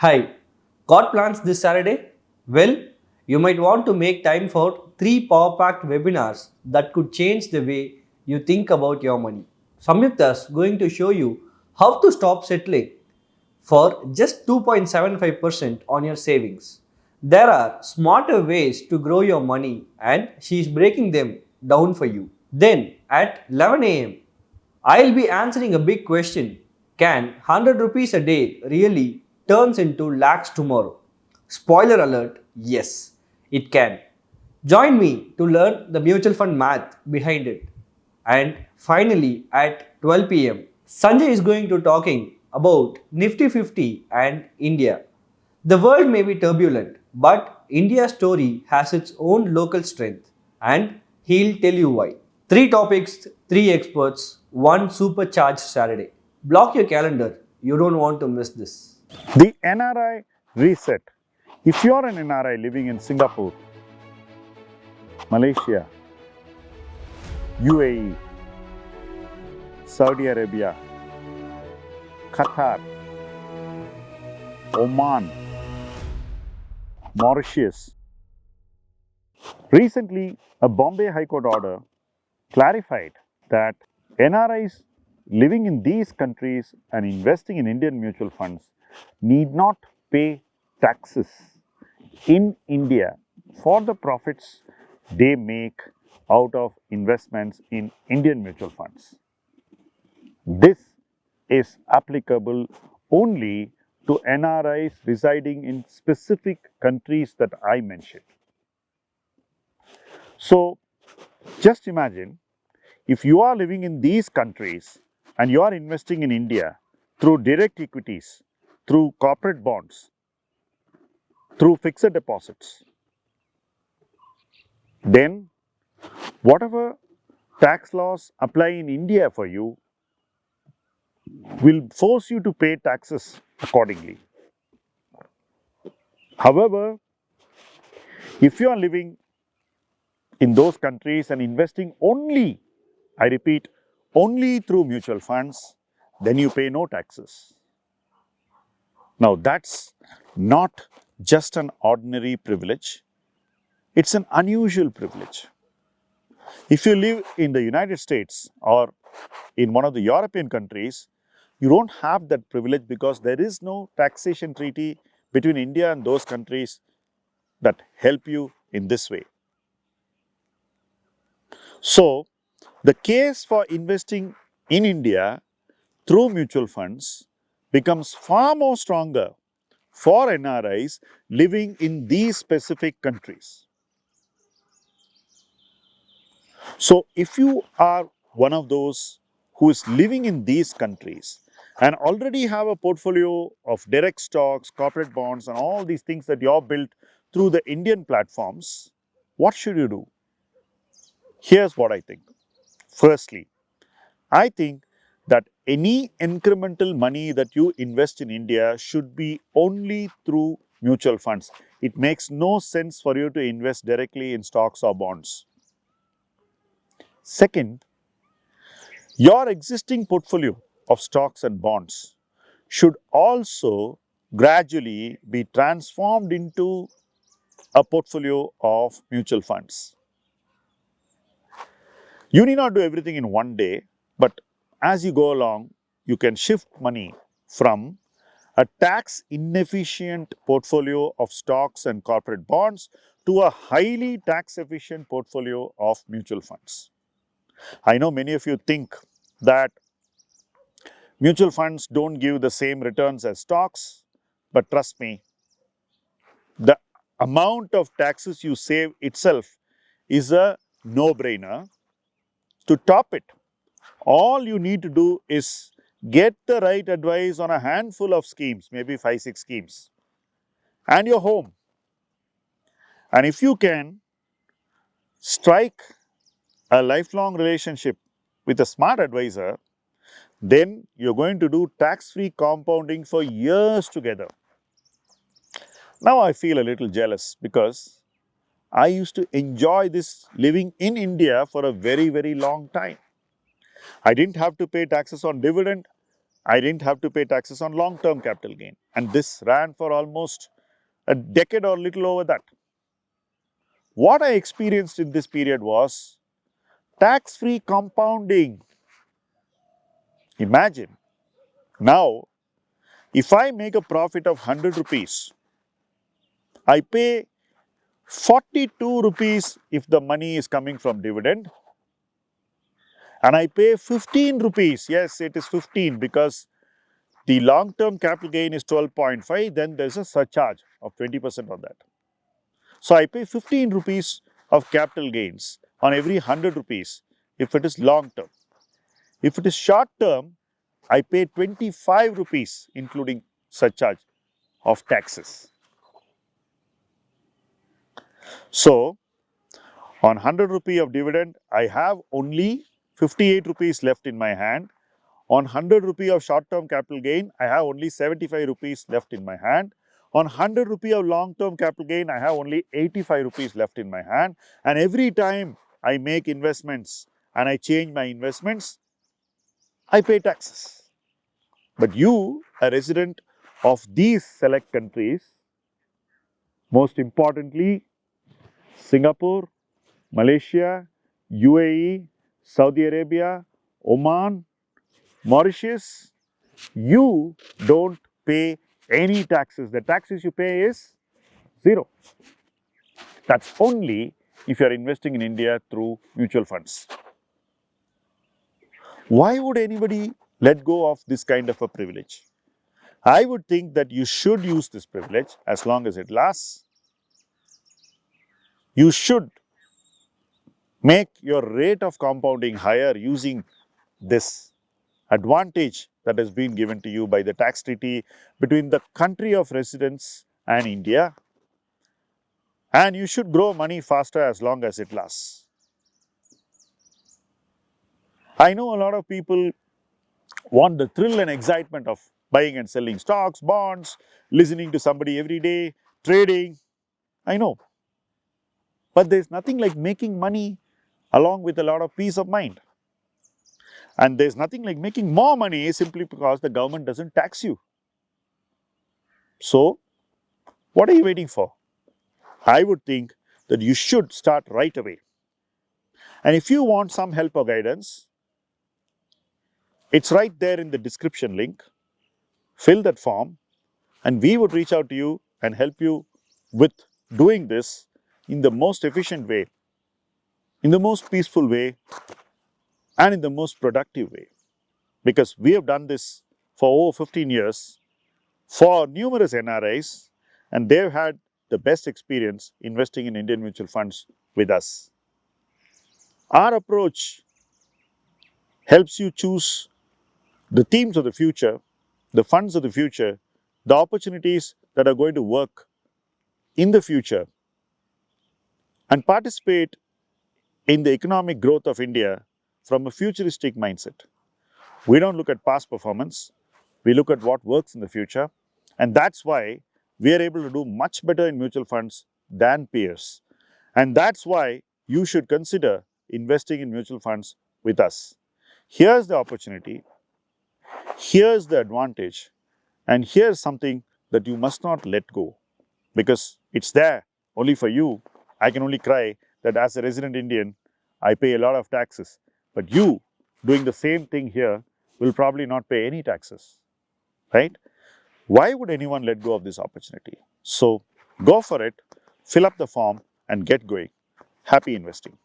Hi, got plans this Saturday? Well, you might want to make time for 3 power-packed webinars that could change the way you think about your money. Samyuktha is going to show you how to stop settling for just 2.75% on your savings. There are smarter ways to grow your money and she is breaking them down for you. Then at 11 a.m., I'll be answering a big question. Can 100 rupees a day really turns into lakhs tomorrow? Spoiler alert, yes, it can. Join me to learn the mutual fund math behind it. And finally at 12 pm, Sanjay is going to talking about Nifty 50 and India. The world may be turbulent, but India's story has its own local strength, and he'll tell you why. 3 topics, 3 experts, one supercharged Saturday. Block your calendar, you don't want to miss this. The NRI Reset. If you are an NRI living in Singapore, Malaysia, UAE, Saudi Arabia, Qatar, Oman, Mauritius. Recently, a Bombay High Court order clarified that NRIs living in these countries and investing in Indian mutual funds need not pay taxes in India for the profits they make out of investments in Indian mutual funds. This is applicable only to NRIs residing in specific countries that I mentioned. So, just imagine if you are living in these countries and you are investing in India through direct equities, through corporate bonds, through fixed deposits, then whatever tax laws apply in India for you will force you to pay taxes accordingly. However, if you are living in those countries and investing only, I repeat, only through mutual funds, then you pay no taxes. Now, that's not just an ordinary privilege, it's an unusual privilege. If you live in the United States or in one of the European countries, you don't have that privilege because there is no taxation treaty between India and those countries that help you in this way. So, the case for investing in India through mutual funds becomes far more stronger for NRIs living in these specific countries. So, if you are one of those who is living in these countries and already have a portfolio of direct stocks, corporate bonds and all these things that you have built through the Indian platforms, what should you do? Here's what I think. Firstly, I think that any incremental money that you invest in India should be only through mutual funds. It makes no sense for you to invest directly in stocks or bonds. Second, your existing portfolio of stocks and bonds should also gradually be transformed into a portfolio of mutual funds. You need not do everything in one day, but as you go along, you can shift money from a tax inefficient portfolio of stocks and corporate bonds to a highly tax efficient portfolio of mutual funds. I know many of you think that mutual funds don't give the same returns as stocks, but trust me, the amount of taxes you save itself is a no-brainer. To top it, all you need to do is get the right advice on a handful of schemes, maybe 5-6 schemes, and you're home. And if you can strike a lifelong relationship with a smart advisor, then you're going to do tax-free compounding for years together. Now I feel a little jealous because I used to enjoy this living in India for a very, very long time. I didn't have to pay taxes on dividend I didn't have to pay taxes on long-term capital gain. And this ran for almost a decade or little over that. What I experienced in this period was tax-free compounding. Imagine, now, if I make a profit of 100 rupees, I pay 42 rupees if the money is coming from dividend, and I pay 15 rupees. Yes, it is 15 because the long-term capital gain is 12.5, then there's a surcharge of 20% on that. So I pay 15 rupees of capital gains on every 100 rupees if it is long-term. If it is short-term, I pay 25 rupees including surcharge of taxes. So, on 100 rupee of dividend, I have only 58 rupees left in my hand. On 100 rupee of short-term capital gain, I have only 75 rupees left in my hand. On 100 rupee of long-term capital gain, I have only 85 rupees left in my hand. And every time I make investments and I change my investments, I pay taxes. But you, a resident of these select countries, most importantly, Singapore, Malaysia, UAE, Saudi Arabia, Oman, Mauritius, you don't pay any taxes. The taxes you pay is zero. That's only if you are investing in India through mutual funds. Why would anybody let go of this kind of a privilege? I would think that you should use this privilege as long as it lasts. You should make your rate of compounding higher using this advantage that has been given to you by the tax treaty between the country of residence and India, and you should grow money faster as long as it lasts. I know a lot of people want the thrill and excitement of buying and selling stocks, bonds, listening to somebody every day, trading. I know. But there's nothing like making money along with a lot of peace of mind. And there's nothing like making more money simply because the government doesn't tax you. So, what are you waiting for? I would think that you should start right away. And if you want some help or guidance, it's right there in the description link. Fill that form and we would reach out to you and help you with doing this in the most efficient way, in the most peaceful way, and in the most productive way. Because we have done this for over 15 years for numerous NRIs, and they've had the best experience investing in Indian mutual funds with us. Our approach helps you choose the themes of the future, the funds of the future, the opportunities that are going to work in the future, and participate in the economic growth of India from a futuristic mindset. We don't look at past performance, we look at what works in the future, and that's why we are able to do much better in mutual funds than peers. And that's why you should consider investing in mutual funds with us. Here's the opportunity, here's the advantage, and here's something that you must not let go because it's there only for you. I can only cry that as a resident Indian, I pay a lot of taxes, but you doing the same thing here will probably not pay any taxes, right? Why would anyone let go of this opportunity? So go for it, fill up the form and get going. Happy investing.